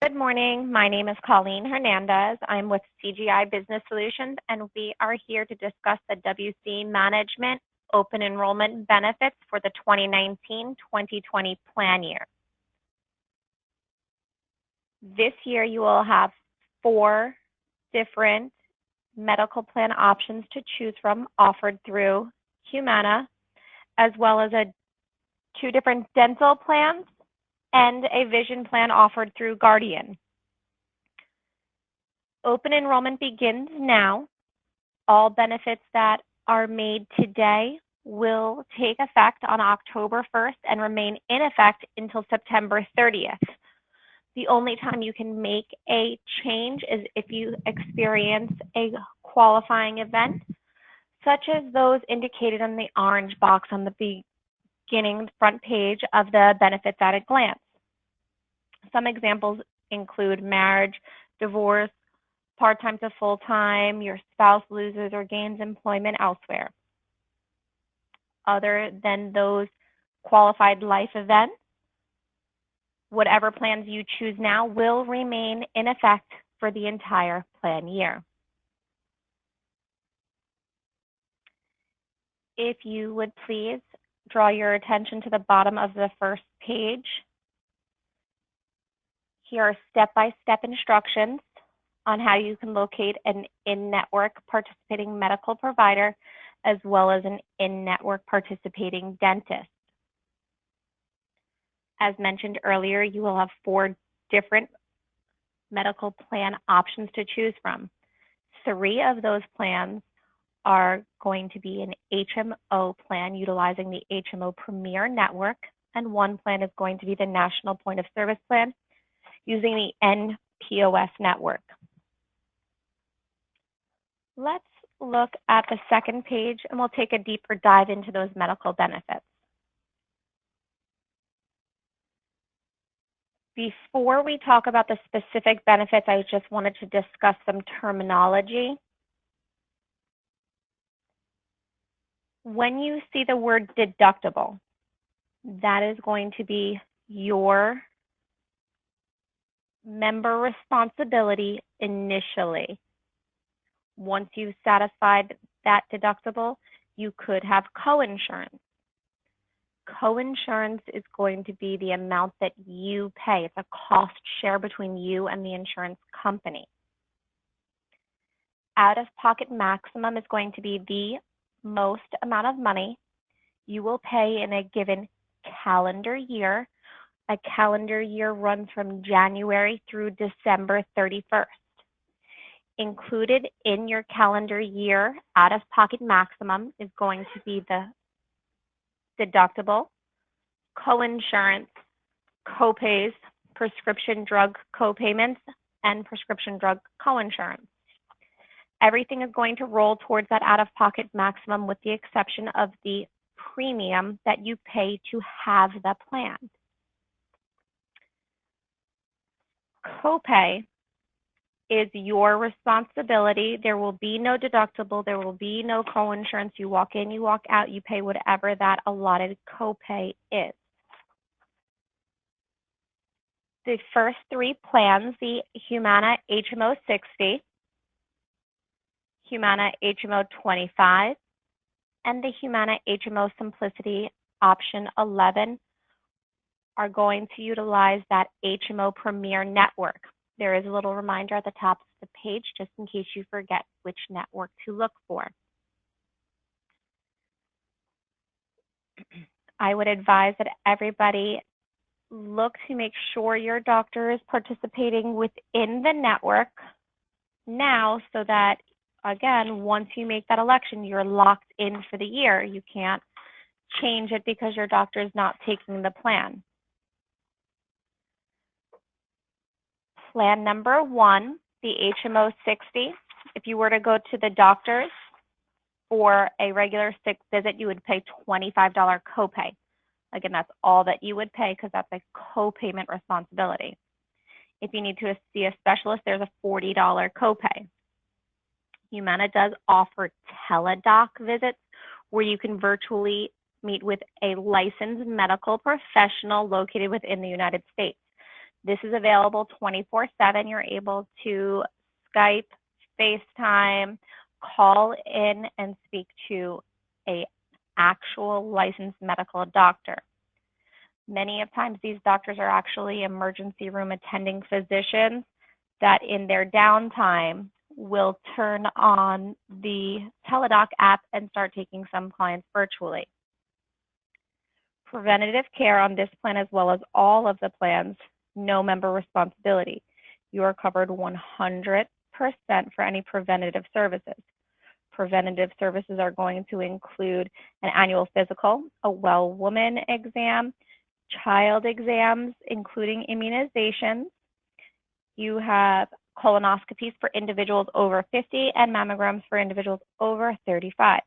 Good morning. My name is Colleen Hernandez. I'm with CGI Business Solutions, and we are here to discuss the WC Management Open Enrollment benefits for the 2019-2020 plan year. This year, you will have 4 different medical plan options to choose from offered through Humana, as well as 2 different dental plans and a vision plan offered through Guardian. Open enrollment begins now. All benefits that are made today will take effect on October 1st and remain in effect until September 30th. The only time you can make a change is if you experience a qualifying event, such as those indicated in the orange box on the beginning front page of the benefits at a glance. Some examples include marriage, divorce, part-time to full-time, your spouse loses or gains employment elsewhere. Other than those qualified life events, whatever plans you choose now will remain in effect for the entire plan year. If you would please draw your attention to the bottom of the first page. Here are step-by-step instructions on how you can locate an in-network participating medical provider as well as an in-network participating dentist. As mentioned earlier, you will have 4 different medical plan options to choose from. 3 of those plans are going to be an HMO plan utilizing the HMO Premier Network, and 1 plan is going to be the National Point of Service Plan using the NPOS network. Let's look at the second page and we'll take a deeper dive into those medical benefits. Before we talk about the specific benefits, I just wanted to discuss some terminology. When you see the word deductible, that is going to be your member responsibility initially. Once you've satisfied that deductible, you could have coinsurance. Coinsurance is going to be the amount that you pay. It's a cost share between you and the insurance company. Out-of-pocket maximum is going to be the most amount of money you will pay in a given calendar year. A calendar year runs from January through December 31st. Included in your calendar year out-of-pocket maximum is going to be the deductible, coinsurance, copays, prescription drug copayments, and prescription drug coinsurance. Everything is going to roll towards that out-of-pocket maximum with the exception of the premium that you pay to have the plan. Copay is your responsibility. There will be no deductible. There will be no coinsurance. You walk in, you walk out, you pay whatever that allotted copay is. The first 3 plans, the Humana HMO 60, Humana HMO 25, and the Humana HMO Simplicity Option 11, are going to utilize that HMO Premier Network. There is a little reminder at the top of the page just in case you forget which network to look for. I would advise that everybody look to make sure your doctor is participating within the network now so that, again, once you make that election, you're locked in for the year. You can't change it because your doctor is not taking the plan. Plan number 1, the HMO 60, if you were to go to the doctor's for a regular sick visit, you would pay $25 copay. Again, that's all that you would pay because that's a co-payment responsibility. If you need to see a specialist, there's a $40 copay. Humana does offer teledoc visits where you can virtually meet with a licensed medical professional located within the United States. This is available 24/7. You're able to Skype, FaceTime, call in and speak to an actual licensed medical doctor. Many of times these doctors are actually emergency room attending physicians that in their downtime will turn on the Teladoc app and start taking some clients virtually. Preventative care on this plan, as well as all of the plans, no member responsibility. You are covered 100% for any preventative services. Preventative services are going to include an annual physical, a well woman exam, child exams, including immunizations. You have colonoscopies for individuals over 50 and mammograms for individuals over 35.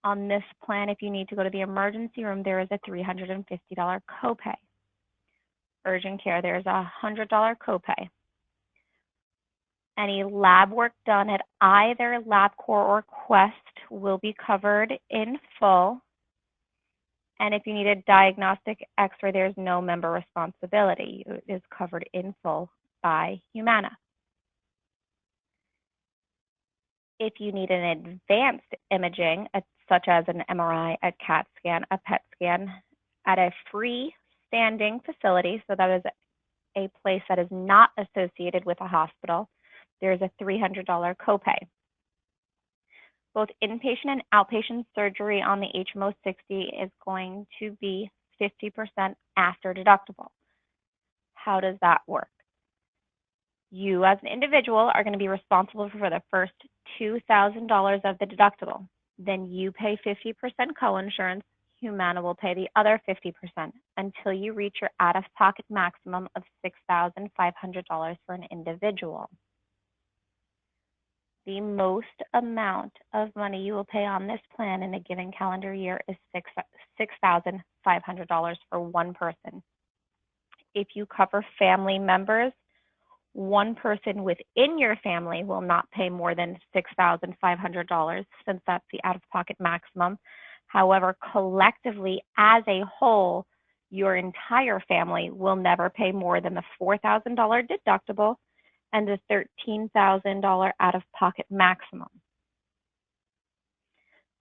On this plan, if you need to go to the emergency room, there is a $350 copay. Urgent care, there is a $100 copay. Any lab work done at either LabCorp or Quest will be covered in full. And if you need a diagnostic x-ray, there's no member responsibility. It is covered in full by Humana. If you need an advanced imaging, such as an MRI, a CAT scan, a PET scan, at a freestanding facility, so that is a place that is not associated with a hospital, there's a $300 copay. Both inpatient and outpatient surgery on the HMO 60 is going to be 50% after deductible. How does that work? You as an individual are going to be responsible for the first $2,000 of the deductible. Then you pay 50% coinsurance. Humana will pay the other 50% until you reach your out-of-pocket maximum of $6,500 for an individual. The most amount of money you will pay on this plan in a given calendar year is $6,500 for one person. If you cover family members, one person within your family will not pay more than $6,500 since that's the out-of-pocket maximum. However, collectively, as a whole, your entire family will never pay more than the $4,000 deductible and the $13,000 out-of-pocket maximum.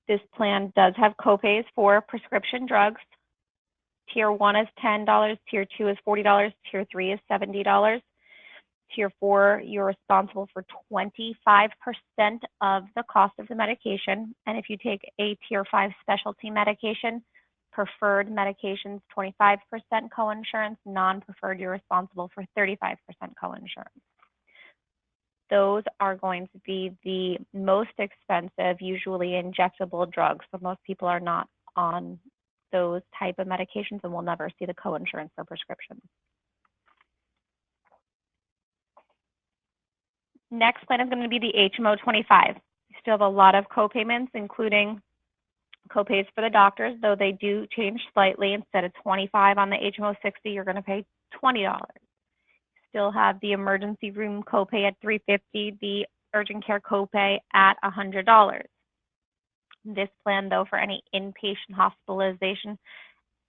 This plan does have copays for prescription drugs. Tier 1 is $10, Tier 2 is $40, Tier 3 is $70. Tier 4, you're responsible for 25% of the cost of the medication. And if you take a Tier 5 specialty medication, preferred medications, 25% coinsurance, non-preferred, you're responsible for 35% coinsurance. Those are going to be the most expensive, usually injectable drugs. So most people are not on those type of medications and will never see the coinsurance for prescriptions. Next plan is going to be the HMO 25. You still have a lot of copayments, including copays for the doctors, though they do change slightly. Instead of $25 on the HMO 60, you're going to pay $20. Still have the emergency room copay at $350, the urgent care copay at $100. This plan, though, for any inpatient hospitalization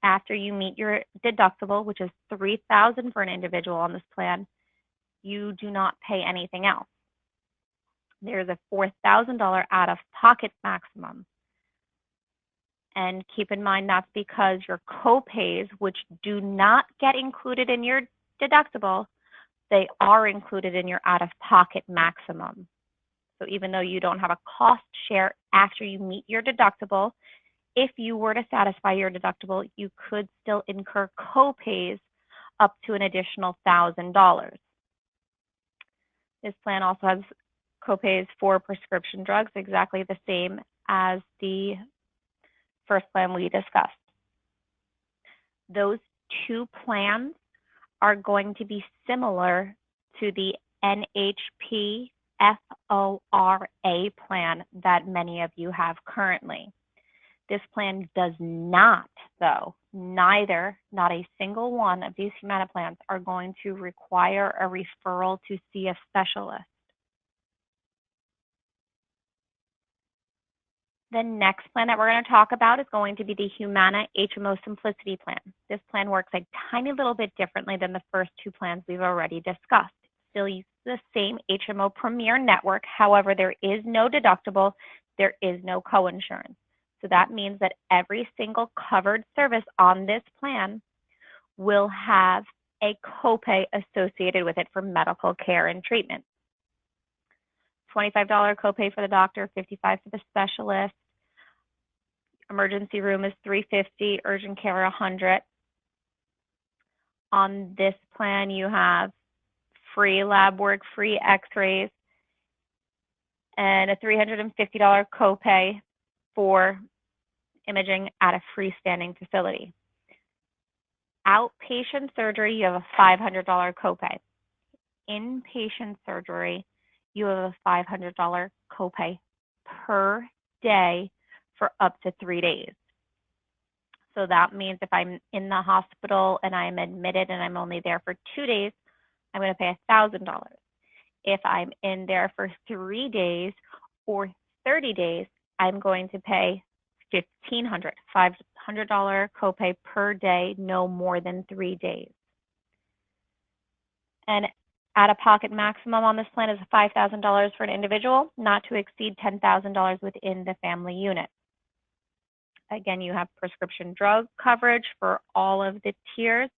after you meet your deductible, which is $3,000 for an individual on this plan, you do not pay anything else. There's a $4,000 out-of-pocket maximum. And keep in mind that's because your copays, which do not get included in your deductible, they are included in your out-of-pocket maximum. So even though you don't have a cost share after you meet your deductible, if you were to satisfy your deductible, you could still incur copays up to an additional $1,000. This plan also has copays for prescription drugs, exactly the same as the first plan we discussed. Those two plans are going to be similar to the NHP FORA plan that many of you have currently. This plan does not, though, not a single one of these Humana plans are going to require a referral to see a specialist. The next plan that we're going to talk about is going to be the Humana HMO Simplicity Plan. This plan works a tiny little bit differently than the first two plans we've already discussed. It still uses the same HMO Premier network. However, there is no deductible, there is no coinsurance. So that means that every single covered service on this plan will have a copay associated with it for medical care and treatment. $25 copay for the doctor, $55 for the specialist. Emergency room is $350, urgent care $100. On this plan, you have free lab work, free x-rays, and a $350 copay for imaging at a freestanding facility. Outpatient surgery, you have a $500 copay. Inpatient surgery, you have a $500 copay per day for up to 3 days. So that means if I'm in the hospital and I'm admitted and I'm only there for 2 days, I'm going to pay $1,000. If I'm in there for 3 days or 30 days, I'm going to pay $1,500, $500 copay per day, no more than 3 days. And out-of-pocket maximum on this plan is $5,000 for an individual, not to exceed $10,000 within the family unit. Again, you have prescription drug coverage for all of the tiers.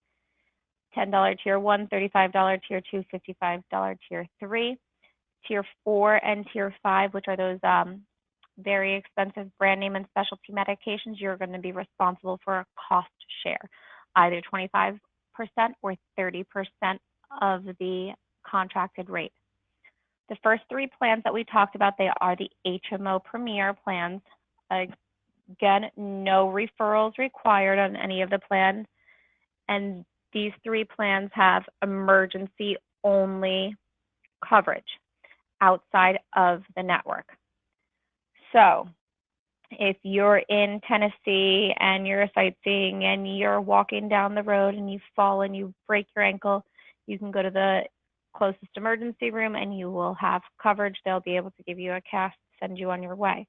$10 tier 1, $35 tier 2, $55 tier 3. Tier 4 and tier 5, which are those very expensive brand name and specialty medications, you're going to be responsible for a cost share, either 25% or 30% of the contracted rate. The first three plans that we talked about, they are the HMO Premier plans. Again, no referrals required on any of the plans. And these three plans have emergency only coverage outside of the network. So if you're in Tennessee and you're sightseeing and you're walking down the road and you fall and you break your ankle, you can go to the closest emergency room and you will have coverage. They'll be able to give you a cast, send you on your way.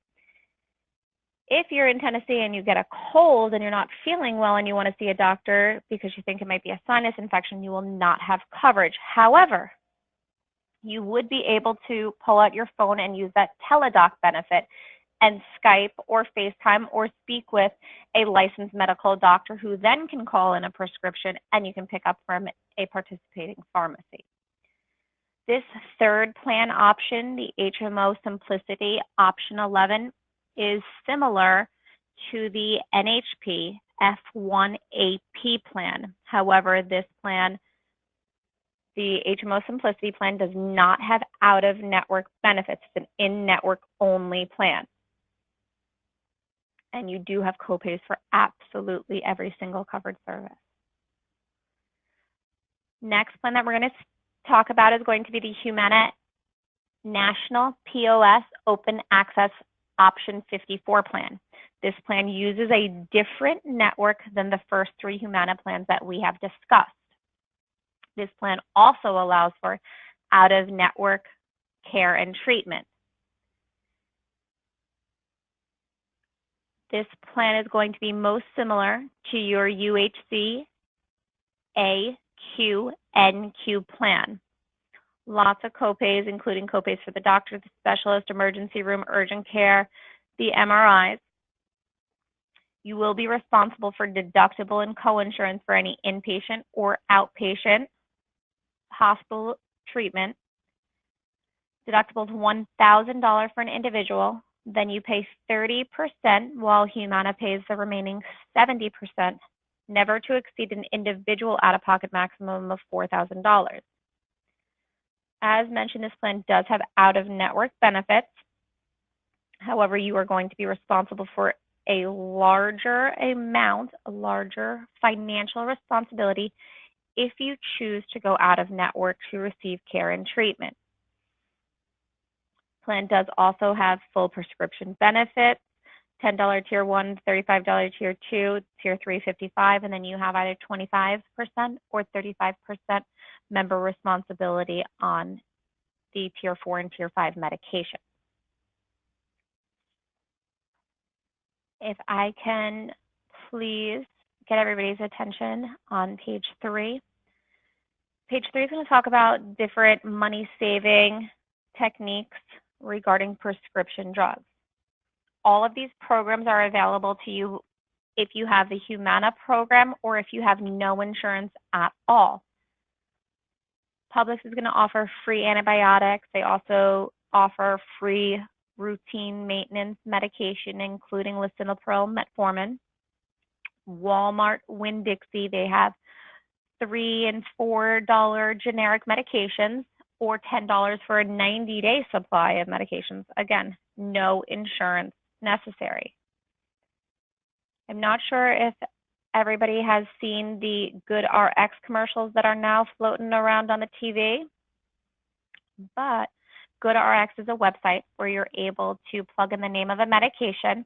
If you're in Tennessee and you get a cold and you're not feeling well and you want to see a doctor because you think it might be a sinus infection, you will not have coverage. However, you would be able to pull out your phone and use that teledoc benefit and Skype or FaceTime or speak with a licensed medical doctor who then can call in a prescription and you can pick up from a participating pharmacy. This third plan option, the HMO Simplicity Option 11, is similar to the NHP F1AP plan. However, this plan, the HMO Simplicity plan, does not have out-of-network benefits. It's an in-network only plan. And you do have copays for absolutely every single covered service. Next plan that we're going to talk about is going to be the Humana National POS Open Access Option 54 plan. This plan uses a different network than the first three Humana plans that we have discussed. This plan also allows for out-of-network care and treatment. This plan is going to be most similar to your UHC AQNQ plan. Lots of copays, including copays for the doctor, the specialist, emergency room, urgent care, the MRIs. You will be responsible for deductible and coinsurance for any inpatient or outpatient hospital treatment. Deductible is $1,000 for an individual. Then you pay 30% while Humana pays the remaining 70%, never to exceed an individual out-of-pocket maximum of $4,000. As mentioned, this plan does have out-of-network benefits. However, you are going to be responsible for a larger amount, a larger financial responsibility if you choose to go out of network to receive care and treatment. Plan does also have full prescription benefits, $10 tier 1, $35 tier 2, tier 3, $55, and then you have either 25% or 35% member responsibility on the tier 4 and tier 5 medication. If I can please get everybody's attention on page 3. Page 3 is going to talk about different money-saving techniques regarding prescription drugs. All of these programs are available to you if you have the Humana program or if you have no insurance at all. Publix is going to offer free antibiotics. They also offer free routine maintenance medication, including lisinopril, metformin. Walmart, Winn-Dixie, they have $3 and $4 generic medications or $10 for a 90-day supply of medications. Again, no insurance necessary. I'm not sure if everybody has seen the GoodRx commercials that are now floating around on the TV, but GoodRx is a website where you're able to plug in the name of a medication.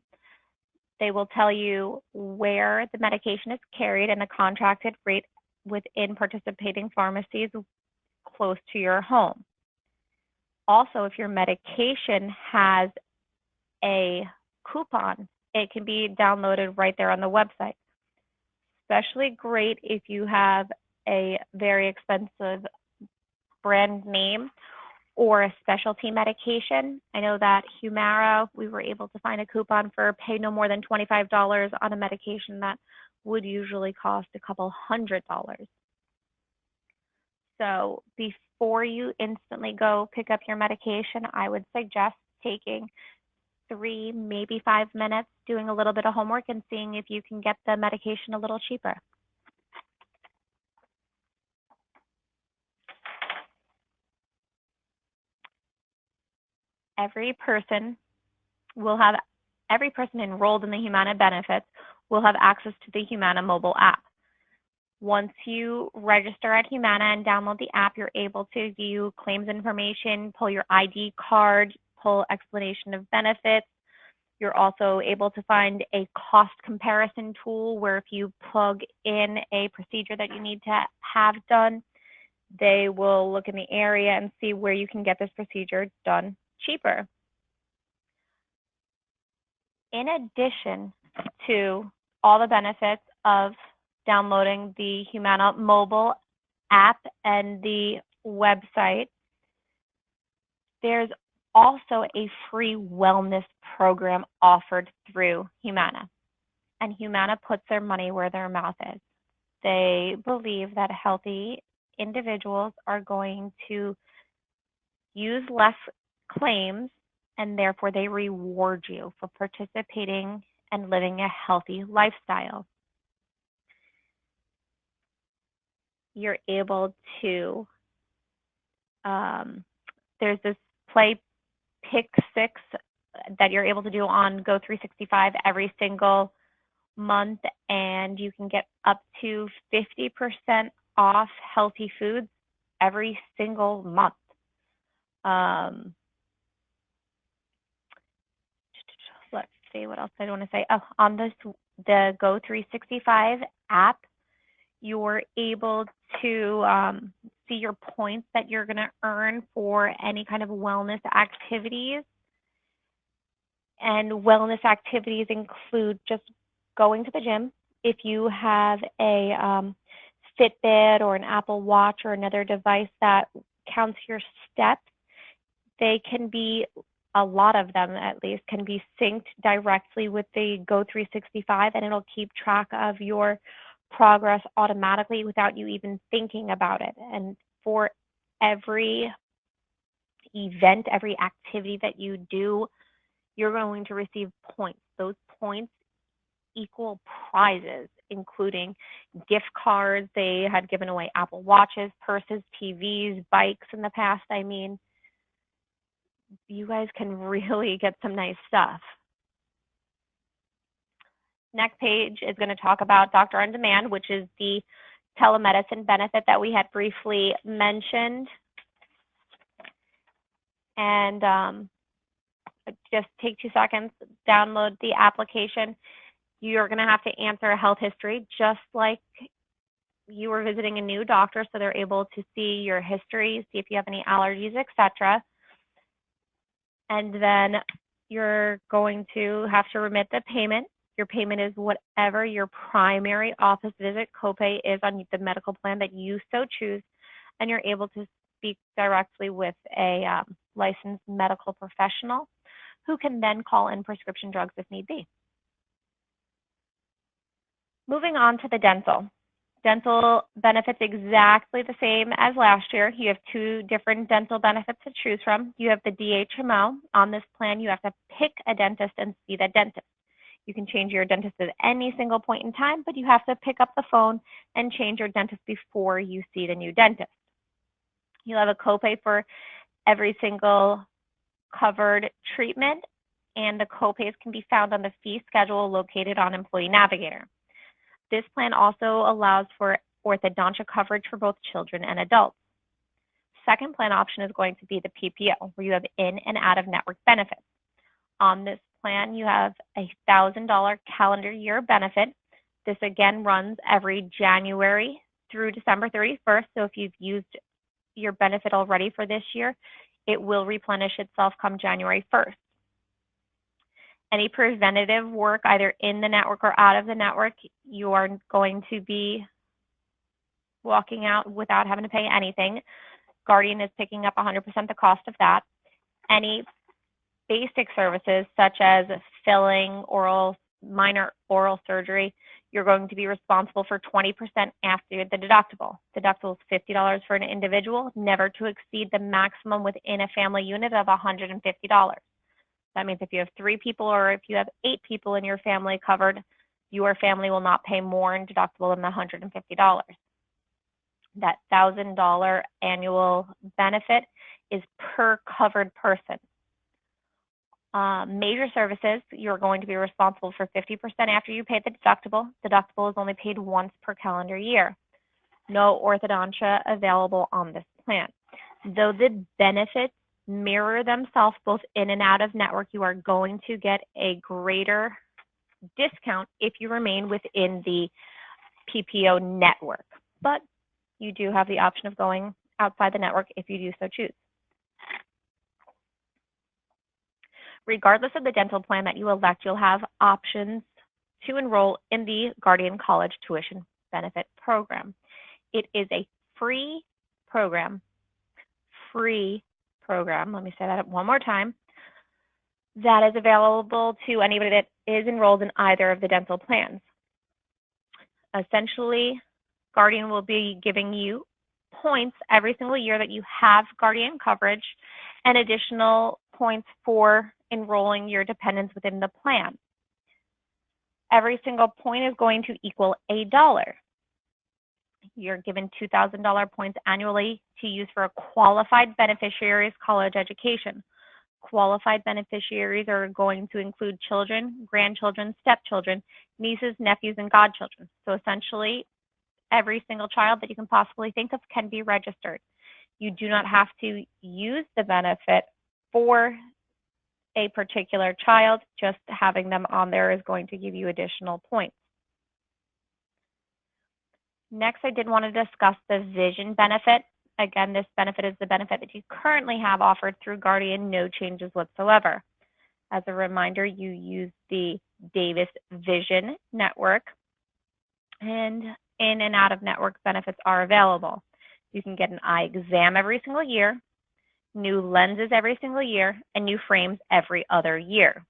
They will tell you where the medication is carried and the contracted rate within participating pharmacies close to your home. Also, if your medication has a coupon, it can be downloaded right there on the website. Especially great if you have a very expensive brand name or a specialty medication. I know that Humira, we were able to find a coupon for pay no more than $25 on a medication that would usually cost a couple $100. So before you instantly go pick up your medication, I would suggest taking 3, maybe 5 minutes, doing a little bit of homework and seeing if you can get the medication a little cheaper. Every person enrolled in the Humana benefits will have access to the Humana mobile app. Once you register at Humana and download the app, you're able to view claims information, pull your ID card, pull explanation of benefits. You're also able to find a cost comparison tool where if you plug in a procedure that you need to have done, they will look in the area and see where you can get this procedure done cheaper. In addition to all the benefits of downloading the Humana mobile app and the website, there's also a free wellness program offered through Humana. And Humana puts their money where their mouth is. They believe that healthy individuals are going to use less claims, and therefore they reward you for participating and living a healthy lifestyle. You're able to, there's this play pick 6 that you're able to do on Go365 every single month, and you can get up to 50% off healthy foods every single month. Let's see, what else I want to say. Oh, on the Go365 app, you're able to see your points that you're going to earn for any kind of wellness activities. And wellness activities include just going to the gym. If you have a Fitbit or an Apple Watch or another device that counts your steps, they can be, a lot of them at least, can be synced directly with the Go365, and it'll keep track of your progress automatically without you even thinking about it. And for every event, every activity that you do, you're going to receive points. Those points equal prizes, including gift cards. They had given away Apple Watches, purses, TVs, bikes in the past. I mean, you guys can really get some nice stuff. Next page is going to talk about Doctor on Demand, which is the telemedicine benefit that we had briefly mentioned. And just take 2 seconds, download the application. You're going to have to answer a health history just like you were visiting a new doctor, so they're able to see your history, see if you have any allergies, etc. And then you're going to have to remit the payment. Your payment is whatever your primary office visit copay is on the medical plan that you so choose, and you're able to speak directly with a licensed medical professional who can then call in prescription drugs if need be. Moving on to the dental. Dental benefits exactly the same as last year. You have two different dental benefits to choose from. You have the DHMO. On this plan, you have to pick a dentist and see that dentist. You can change your dentist at any single point in time, but you have to pick up the phone and change your dentist before you see the new dentist. You'll have a copay for every single covered treatment, and the copays can be found on the fee schedule located on Employee Navigator. This plan also allows for orthodontia coverage for both children and adults. Second plan option is going to be the PPO, where you have in and out of network benefits. On this plan, you have a $1,000 calendar year benefit. This again runs every January through December 31st. So if you've used your benefit already for this year, it will replenish itself come January 1st. Any preventative work, either in the network or out of the network, you are going to be walking out without having to pay anything. Guardian is picking up 100% the cost of that. Any basic services such as filling, minor oral surgery, you're going to be responsible for 20% after the deductible. Deductible is $50 for an individual, never to exceed the maximum within a family unit of $150. That means if you have 3 people or if you have 8 people in your family covered, your family will not pay more in deductible than the $150. That $1,000 annual benefit is per covered person. Major services, you're going to be responsible for 50% after you pay the deductible. Deductible is only paid once per calendar year. No orthodontia available on this plan. Though the benefits mirror themselves both in and out of network, you are going to get a greater discount if you remain within the PPO network. But you do have the option of going outside the network if you do so choose. Regardless of the dental plan that you elect, you'll have options to enroll in the Guardian College Tuition Benefit Program. It is a free program, let me say that one more time, that is available to anybody that is enrolled in either of the dental plans. Essentially, Guardian will be giving you points every single year that you have Guardian coverage and additional points for enrolling your dependents within the plan. Every single point is going to equal $1. You're given $2,000 points annually to use for a qualified beneficiary's college education. Qualified beneficiaries are going to include children, grandchildren, stepchildren, nieces, nephews, and godchildren. So essentially, every single child that you can possibly think of can be registered. You do not have to use the benefit for a particular child. Just having them on there is going to give you additional points. Next, I did want to discuss the vision benefit. Again, this benefit is the benefit that you currently have offered through Guardian, no changes whatsoever. As a reminder, you use the Davis Vision Network, and in and out of network benefits are available. You can get an eye exam every single year, new lenses every single year, and new frames every other year.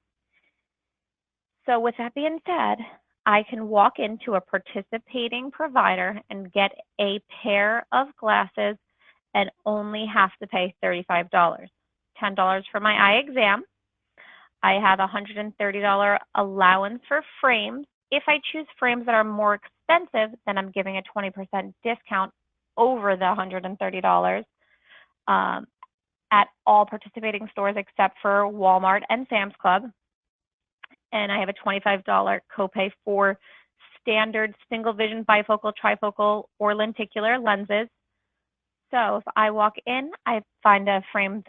So with that being said, I can walk into a participating provider and get a pair of glasses and only have to pay $35. $10 for my eye exam. I have a $130 allowance for frames. If I choose frames that are more expensive, then I'm giving a 20% discount over the $130 at all participating stores except for Walmart and Sam's Club. And I have a $25 copay for standard single vision, bifocal, trifocal, or lenticular lenses. So if I walk in, I find a frame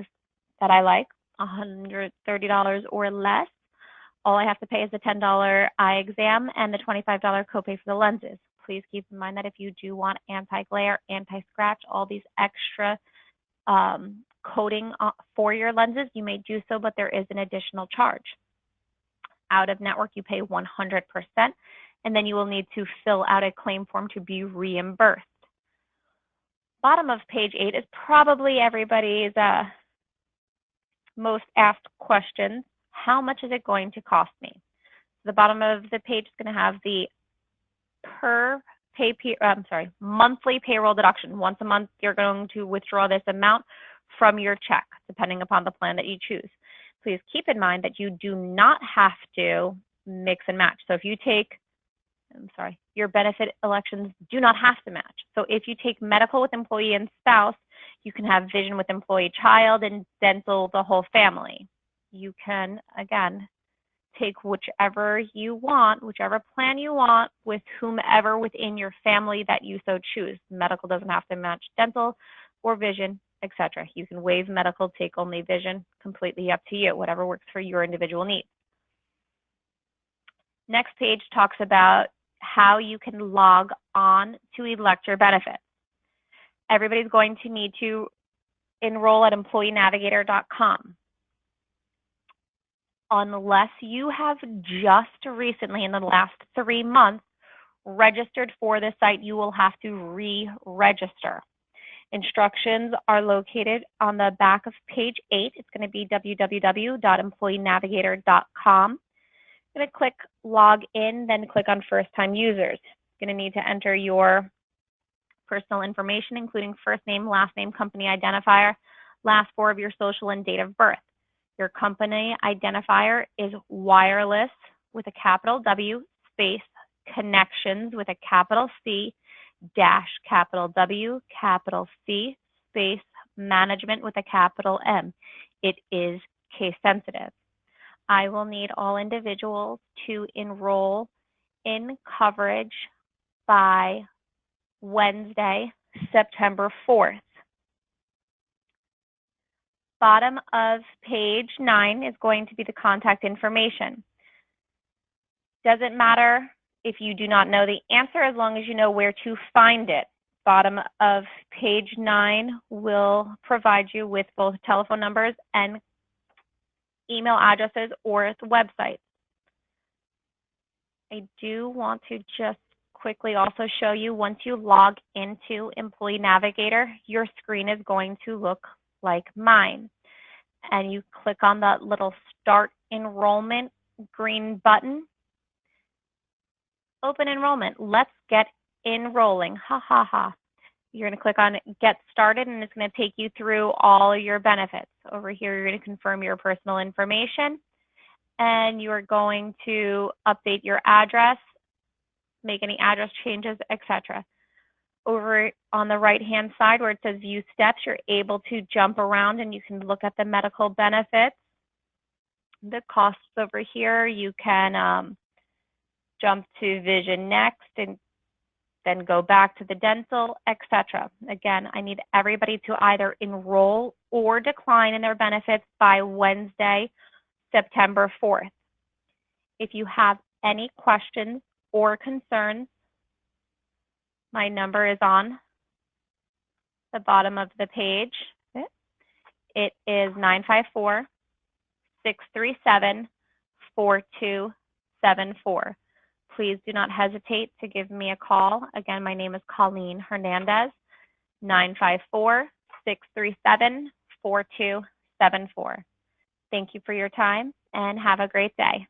that I like, $130 or less. All I have to pay is the $10 eye exam and the $25 copay for the lenses. Please keep in mind that if you do want anti-glare, anti-scratch, all these extra coating for your lenses, you may do so, but there is an additional charge. out of network, you pay 100%, and then you will need to fill out a claim form to be reimbursed. Bottom of page 8 is probably everybody's most asked questions. How much is it going to cost me? The bottom of the page is going to have the monthly payroll deduction. Once a month, you're going to withdraw this amount from your check, depending upon the plan that you choose. Please keep in mind that you do not have to mix and match. So if you take, your benefit elections do not have to match. So if you take medical with employee and spouse, you can have vision with employee child and dental the whole family. You can, again, take whichever you want, whichever plan you want with whomever within your family that you so choose. Medical doesn't have to match dental or vision, etc. You can waive medical, take only vision, completely up to you, whatever works for your individual needs. Next page talks about how you can log on to elect your benefits. Everybody's going to need to enroll at employeenavigator.com. Unless you have just recently, in the last 3 months, registered for the site, you will have to re-register. Instructions are located on the back of page 8. It's going to be www.employeenavigator.com. I'm going to click log in, then click on first time users. You're going to need to enter your personal information, including first name, last name, company identifier, last 4 of your social, and date of birth. Your company identifier is wireless with a capital W, space, connections with a capital C, dash, capital W, capital C, space, management with a capital M. It is case sensitive. I will need all individuals to enroll in coverage by Wednesday, September 4th. Bottom of page 9 is going to be the contact information. Doesn't matter if you do not know the answer as long as you know where to find it. Bottom of page 9 will provide you with both telephone numbers and email addresses or the website. I do want to just quickly also show you, once you log into Employee Navigator, your screen is going to look like mine. And you click on that little Start Enrollment green button. Open enrollment. Let's get enrolling. Ha ha ha. You're going to click on Get Started, and it's going to take you through all your benefits. Over here, you're going to confirm your personal information, and you're going to update your address, make any address changes, etc. Over on the right-hand side where it says View Steps, you're able to jump around and you can look at the medical benefits, the costs over here. You can jump to vision next and then go back to the dental, etc. Again, I need everybody to either enroll or decline in their benefits by Wednesday, September 4th. If you have any questions or concerns, my number is on the bottom of the page. It is 954-637-4274. Please do not hesitate to give me a call. Again, my name is Colleen Hernandez, 954-637-4274. Thank you for your time and have a great day.